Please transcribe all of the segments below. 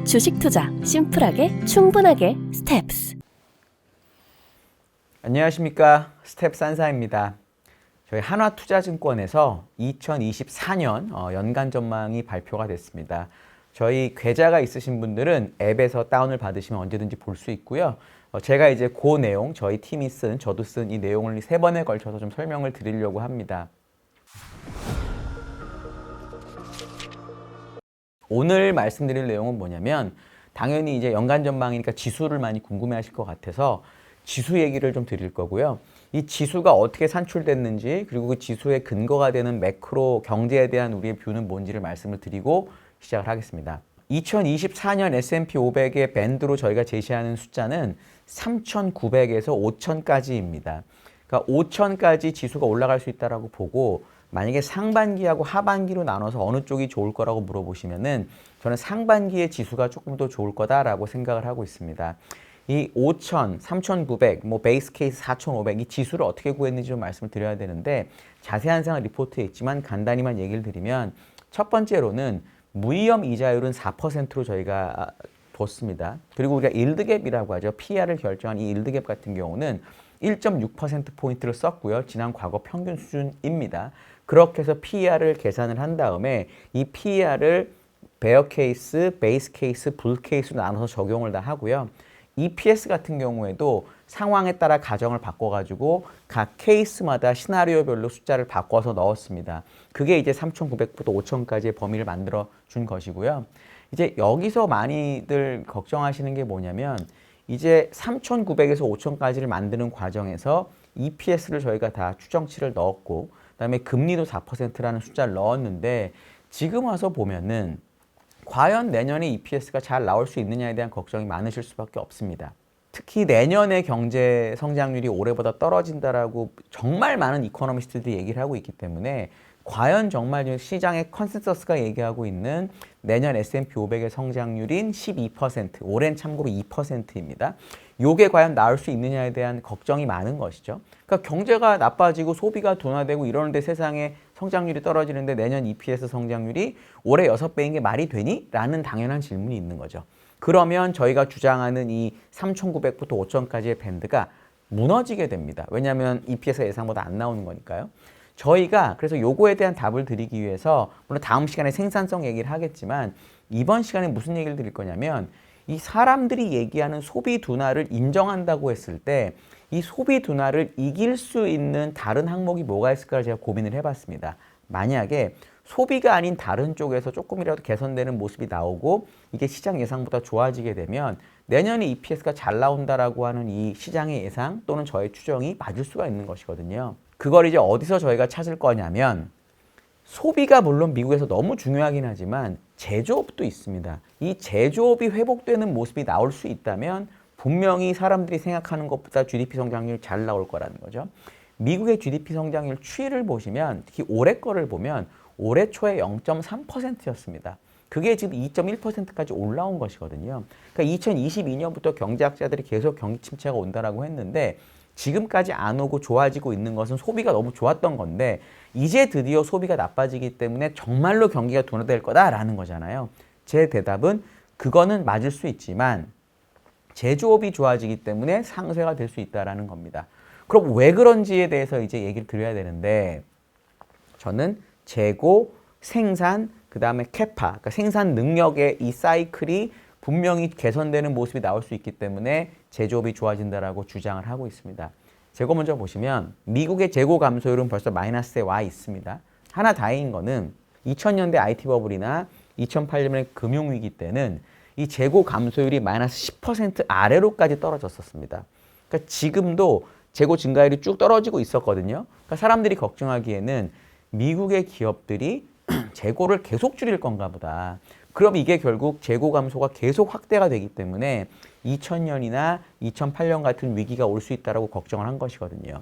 주식 투자 심플하게 충분하게 스텝스. 안녕하십니까, 스텝스 한사입니다. 저희 한화투자증권에서 2024년 연간 전망이 발표가 됐습니다. 저희 계좌가 있으신 분들은 앱에서 다운을 받으시면 언제든지 볼 수 있고요. 제가 이제 그 내용, 저희 팀이 저도 쓴 이 내용을 3번에 걸쳐서 좀 설명을 드리려고 합니다. 오늘 말씀드릴 내용은 뭐냐면, 당연히 이제 연간 전망이니까 지수를 많이 궁금해하실 것 같아서 지수 얘기를 좀 드릴 거고요. 이 지수가 어떻게 산출됐는지, 그리고 그 지수의 근거가 되는 매크로 경제에 대한 우리의 뷰는 뭔지를 말씀을 드리고 시작을 하겠습니다. 2024년 S&P 500의 밴드로 저희가 제시하는 숫자는 3,900에서 5,000까지입니다. 그러니까 5,000까지 지수가 올라갈 수 있다고 보고, 만약에 상반기하고 하반기로 나눠서 어느 쪽이 좋을 거라고 물어보시면은 저는 상반기의 지수가 조금 더 좋을 거다라고 생각을 하고 있습니다. 이 5,000, 3,900, 베이스 케이스 4,500 이 지수를 어떻게 구했는지 좀 말씀을 드려야 되는데, 자세한 사항은 리포트에 있지만 간단히만 얘기를 드리면, 첫 번째로는 무위험 이자율은 4%로 저희가 뒀습니다. 그리고 우리가 일드갭이라고 하죠. PR을 결정한 이 일드갭 같은 경우는 1.6%포인트를 썼고요. 지난 과거 평균 수준입니다. 그렇게 해서 PER을 계산을 한 다음에 이 PER을 베어 케이스, 베이스 케이스, 불 케이스로 나눠서 적용을 다 하고요. EPS 같은 경우에도 상황에 따라 가정을 바꿔가지고 각 케이스마다 시나리오별로 숫자를 바꿔서 넣었습니다. 그게 이제 3,900부터 5,000까지의 범위를 만들어 준 것이고요. 이제 여기서 많이들 걱정하시는 게 뭐냐면, 이제 3,900에서 5,000까지를 만드는 과정에서 EPS를 저희가 다 추정치를 넣었고, 그다음에 금리도 4%라는 숫자를 넣었는데, 지금 와서 보면은 과연 내년에 EPS가 잘 나올 수 있느냐에 대한 걱정이 많으실 수밖에 없습니다. 특히 내년의 경제 성장률이 올해보다 떨어진다라고 정말 많은 이코노미스트들이 얘기를 하고 있기 때문에, 과연 정말 시장의 컨센서스가 얘기하고 있는 내년 S&P 500의 성장률인 12%, 올해는 참고로 2%입니다. 요게 과연 나올 수 있느냐에 대한 걱정이 많은 것이죠. 그러니까 경제가 나빠지고 소비가 둔화되고 이러는데 세상에 성장률이 떨어지는데 내년 EPS 성장률이 올해 6배인 게 말이 되니? 라는 당연한 질문이 있는 거죠. 그러면 저희가 주장하는 이 3,900부터 5,000까지의 밴드가 무너지게 됩니다. 왜냐하면 EPS가 예상보다 안 나오는 거니까요. 저희가 그래서 요거에 대한 답을 드리기 위해서, 물론 다음 시간에 생산성 얘기를 하겠지만, 이번 시간에 무슨 얘기를 드릴 거냐면, 이 사람들이 얘기하는 소비 둔화를 인정한다고 했을 때 이 소비 둔화를 이길 수 있는 다른 항목이 뭐가 있을까 제가 고민을 해봤습니다. 만약에 소비가 아닌 다른 쪽에서 조금이라도 개선되는 모습이 나오고 이게 시장 예상보다 좋아지게 되면 내년에 EPS가 잘 나온다라고 하는 이 시장의 예상 또는 저의 추정이 맞을 수가 있는 것이거든요. 그걸 이제 어디서 저희가 찾을 거냐면, 소비가 물론 미국에서 너무 중요하긴 하지만 제조업도 있습니다. 이 제조업이 회복되는 모습이 나올 수 있다면 분명히 사람들이 생각하는 것보다 GDP 성장률이 잘 나올 거라는 거죠. 미국의 GDP 성장률 추이를 보시면, 특히 올해 거를 보면 올해 초에 0.3%였습니다. 그게 지금 2.1%까지 올라온 것이거든요. 그러니까 2022년부터 경제학자들이 계속 경기 침체가 온다라고 했는데 지금까지 안 오고 좋아지고 있는 것은 소비가 너무 좋았던 건데, 이제 드디어 소비가 나빠지기 때문에 정말로 경기가 둔화될 거다라는 거잖아요. 제 대답은 그거는 맞을 수 있지만 제조업이 좋아지기 때문에 상쇄가 될 수 있다라는 겁니다. 그럼 왜 그런지에 대해서 이제 얘기를 드려야 되는데, 저는 재고, 생산, 그 다음에 캐파, 그러니까 생산 능력의 이 사이클이 분명히 개선되는 모습이 나올 수 있기 때문에 제조업이 좋아진다라고 주장을 하고 있습니다. 재고 먼저 보시면 미국의 재고 감소율은 벌써 마이너스에 와 있습니다. 하나 다행인 거는 2000년대 IT 버블이나 2008년의 금융위기 때는 이 재고 감소율이 마이너스 10% 아래로까지 떨어졌었습니다. 그러니까 지금도 재고 증가율이 쭉 떨어지고 있었거든요. 그러니까 사람들이 걱정하기에는 미국의 기업들이 재고를 계속 줄일 건가 보다. 그럼 이게 결국 재고 감소가 계속 확대가 되기 때문에 2000년이나 2008년 같은 위기가 올 수 있다고 걱정을 한 것이거든요.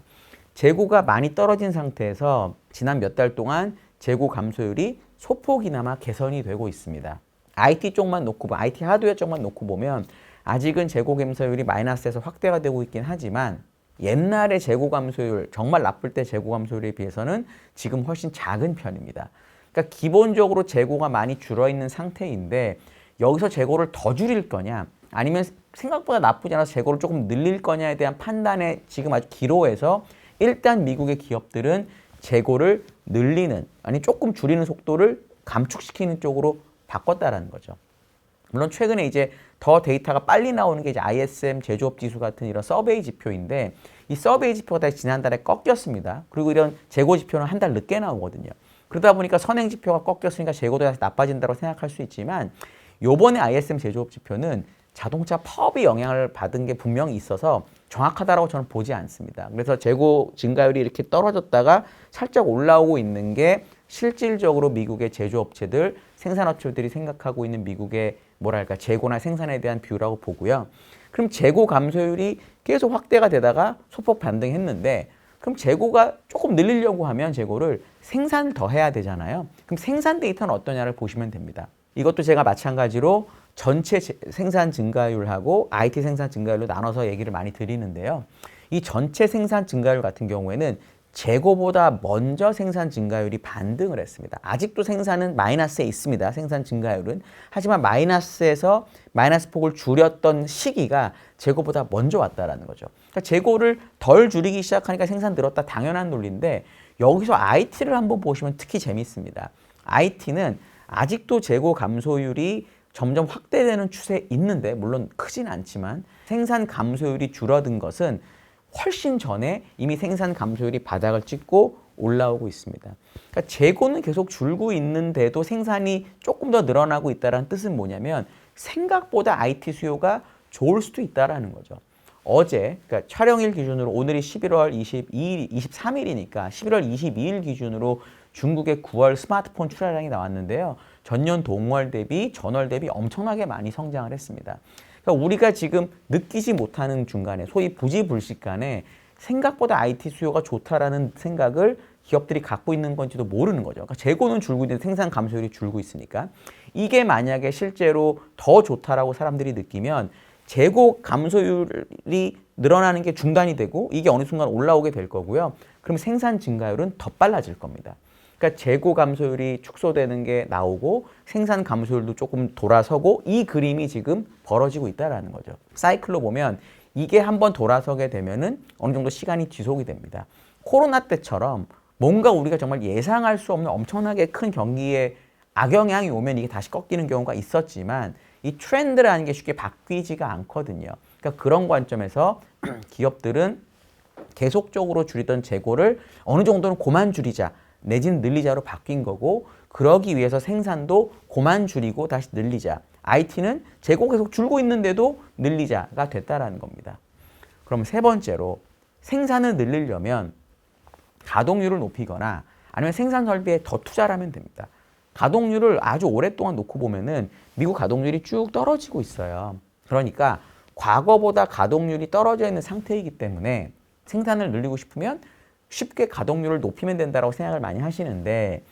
재고가 많이 떨어진 상태에서 지난 몇 달 동안 재고 감소율이 소폭이나마 개선이 되고 있습니다. IT 쪽만 놓고, IT 하드웨어 쪽만 놓고 보면 아직은 재고 감소율이 마이너스에서 확대가 되고 있긴 하지만 옛날의 재고 감소율, 정말 나쁠 때 재고 감소율에 비해서는 지금 훨씬 작은 편입니다. 그러니까 기본적으로 재고가 많이 줄어있는 상태인데 여기서 재고를 더 줄일 거냐 아니면 생각보다 나쁘지 않아서 재고를 조금 늘릴 거냐에 대한 판단에 지금 아주 기로해서 일단 미국의 기업들은 재고를 늘리는 아니 조금 줄이는 속도를 감축시키는 쪽으로 바꿨다라는 거죠. 물론 최근에 이제 더 데이터가 빨리 나오는 게 이제 ISM 제조업 지수 같은 이런 서베이 지표인데 이 서베이 지표가 다시 지난달에 꺾였습니다. 그리고 이런 재고 지표는 한 달 늦게 나오거든요. 그러다 보니까 선행 지표가 꺾였으니까 재고도 다시 나빠진다고 생각할 수 있지만 요번에 ISM 제조업 지표는 자동차 파업의 영향을 받은 게 분명히 있어서 정확하다라고 저는 보지 않습니다. 그래서 재고 증가율이 이렇게 떨어졌다가 살짝 올라오고 있는 게 실질적으로 미국의 제조업체들, 생산업체들이 생각하고 있는 미국의 뭐랄까 재고나 생산에 대한 뷰라고 보고요. 그럼 재고 감소율이 계속 확대가 되다가 소폭 반등했는데 그럼 재고가 조금 늘리려고 하면 재고를 생산을 더 해야 되잖아요. 그럼 생산 데이터는 어떠냐를 보시면 됩니다. 이것도 제가 마찬가지로 전체 생산 증가율하고 IT 생산 증가율로 나눠서 얘기를 많이 드리는데요. 이 전체 생산 증가율 같은 경우에는 재고보다 먼저 생산 증가율이 반등을 했습니다. 아직도 생산은 마이너스에 있습니다. 생산 증가율은. 하지만 마이너스에서 마이너스 폭을 줄였던 시기가 재고보다 먼저 왔다라는 거죠. 그러니까 재고를 덜 줄이기 시작하니까 생산 늘었다 당연한 논리인데 여기서 IT를 한번 보시면 특히 재밌습니다. IT는 아직도 재고 감소율이 점점 확대되는 추세에 있는데 물론 크진 않지만 생산 감소율이 줄어든 것은 훨씬 전에 이미 생산 감소율이 바닥을 찍고 올라오고 있습니다. 그러니까 재고는 계속 줄고 있는데도 생산이 조금 더 늘어나고 있다는 뜻은 뭐냐면 생각보다 IT 수요가 좋을 수도 있다는 거죠. 어제 그러니까 촬영일 기준으로 오늘이 11월 23일이니까 11월 22일 기준으로 중국의 9월 스마트폰 출하량이 나왔는데요. 전년 동월 대비 전월 대비 엄청나게 많이 성장을 했습니다. 그러니까 우리가 지금 느끼지 못하는 중간에 소위 부지불식간에 생각보다 IT 수요가 좋다라는 생각을 기업들이 갖고 있는 건지도 모르는 거죠. 그러니까 재고는 줄고 있는데 생산 감소율이 줄고 있으니까 이게 만약에 실제로 더 좋다라고 사람들이 느끼면 재고 감소율이 늘어나는 게 중단이 되고 이게 어느 순간 올라오게 될 거고요. 그럼 생산 증가율은 더 빨라질 겁니다. 그러니까 재고 감소율이 축소되는 게 나오고 생산 감소율도 조금 돌아서고 이 그림이 지금 벌어지고 있다는 거죠. 사이클로 보면 이게 한번 돌아서게 되면은 어느 정도 시간이 지속이 됩니다. 코로나 때처럼 뭔가 우리가 정말 예상할 수 없는 엄청나게 큰 경기에 악영향이 오면 이게 다시 꺾이는 경우가 있었지만 이 트렌드라는 게 쉽게 바뀌지가 않거든요. 그러니까 그런 관점에서 기업들은 계속적으로 줄이던 재고를 어느 정도는 그만 줄이자 내지는 늘리자로 바뀐 거고 그러기 위해서 생산도 그만 줄이고 다시 늘리자. IT는 재고 계속 줄고 있는데도 늘리자가 됐다라는 겁니다. 그럼 세 번째로 생산을 늘리려면 가동률을 높이거나 아니면 생산 설비에 더 투자를 하면 됩니다. 가동률을 아주 오랫동안 놓고 보면은 미국 가동률이 쭉 떨어지고 있어요. 그러니까 과거보다 가동률이 떨어져 있는 상태이기 때문에 생산을 늘리고 싶으면 쉽게 가동률을 높이면 된다고 생각을 많이 하시는데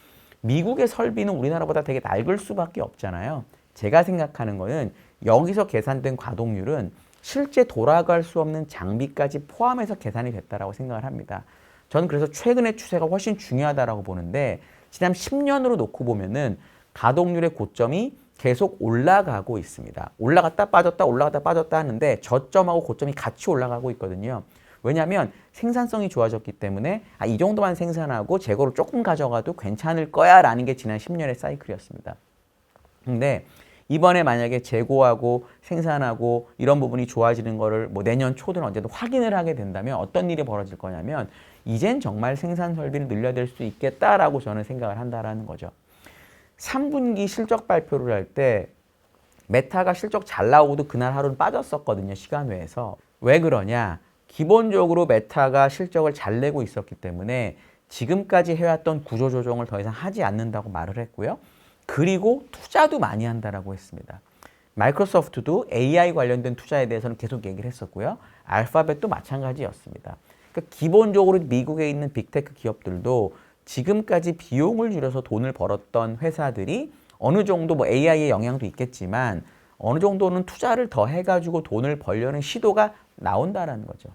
미국의 설비는 우리나라보다 되게 낡을 수밖에 없잖아요. 제가 생각하는 거는 여기서 계산된 가동률은 실제 돌아갈 수 없는 장비까지 포함해서 계산이 됐다고 생각을 합니다. 저는 그래서 최근의 추세가 훨씬 중요하다고 보는데 지난 10년으로 놓고 보면은 가동률의 고점이 계속 올라가고 있습니다. 올라갔다 빠졌다 올라갔다 빠졌다 하는데 저점하고 고점이 같이 올라가고 있거든요. 왜냐하면 생산성이 좋아졌기 때문에 이 정도만 생산하고 재고를 조금 가져가도 괜찮을 거야 라는 게 지난 10년의 사이클이었습니다. 근데 이번에 만약에 재고하고 생산하고 이런 부분이 좋아지는 거를 뭐 내년 초든 언제든 확인을 하게 된다면 어떤 일이 벌어질 거냐면 이젠 정말 생산 설비를 늘려야 될 수 있겠다라고 저는 생각을 한다라는 거죠. 3분기 실적 발표를 할 때 메타가 실적 잘 나오고도 그날 하루는 빠졌었거든요. 시간외에서. 왜 그러냐? 기본적으로 메타가 실적을 잘 내고 있었기 때문에 지금까지 해왔던 구조조정을 더 이상 하지 않는다고 말을 했고요. 그리고 투자도 많이 한다라고 했습니다. 마이크로소프트도 AI 관련된 투자에 대해서는 계속 얘기를 했었고요. 알파벳도 마찬가지였습니다. 그러니까 기본적으로 미국에 있는 빅테크 기업들도 지금까지 비용을 줄여서 돈을 벌었던 회사들이 어느 정도 뭐 AI의 영향도 있겠지만 어느 정도는 투자를 더 해가지고 돈을 벌려는 시도가 나온다라는 거죠.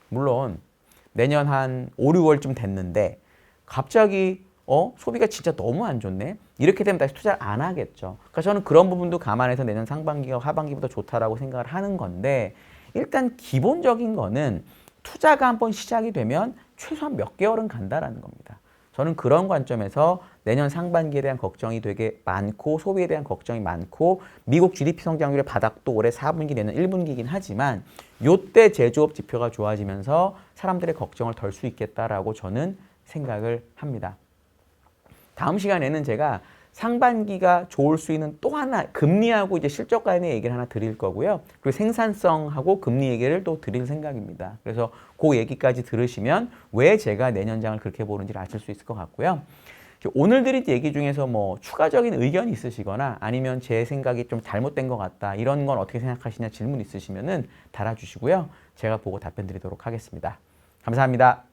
물론 내년 한 5, 6월쯤 됐는데 갑자기 소비가 진짜 너무 안 좋네. 이렇게 되면 다시 투자를 안 하겠죠. 그러니까 저는 그런 부분도 감안해서 내년 상반기가 하반기보다 좋다라고 생각을 하는 건데 일단 기본적인 거는 투자가 한번 시작이 되면 최소한 몇 개월은 간다라는 겁니다. 저는 그런 관점에서 내년 상반기에 대한 걱정이 되게 많고 소비에 대한 걱정이 많고 미국 GDP 성장률의 바닥도 올해 4분기 내년 1분기이긴 하지만 요때 제조업 지표가 좋아지면서 사람들의 걱정을 덜 수 있겠다라고 저는 생각을 합니다. 다음 시간에는 제가 상반기가 좋을 수 있는 또 하나 금리하고 이제 실적 관련의 얘기를 하나 드릴 거고요. 그리고 생산성하고 금리 얘기를 또 드릴 생각입니다. 그래서 그 얘기까지 들으시면 왜 제가 내년장을 그렇게 보는지를 아실 수 있을 것 같고요. 오늘 드린 얘기 중에서 뭐 추가적인 의견이 있으시거나 아니면 제 생각이 좀 잘못된 것 같다 이런 건 어떻게 생각하시냐 질문 있으시면은 달아주시고요. 제가 보고 답변 드리도록 하겠습니다. 감사합니다.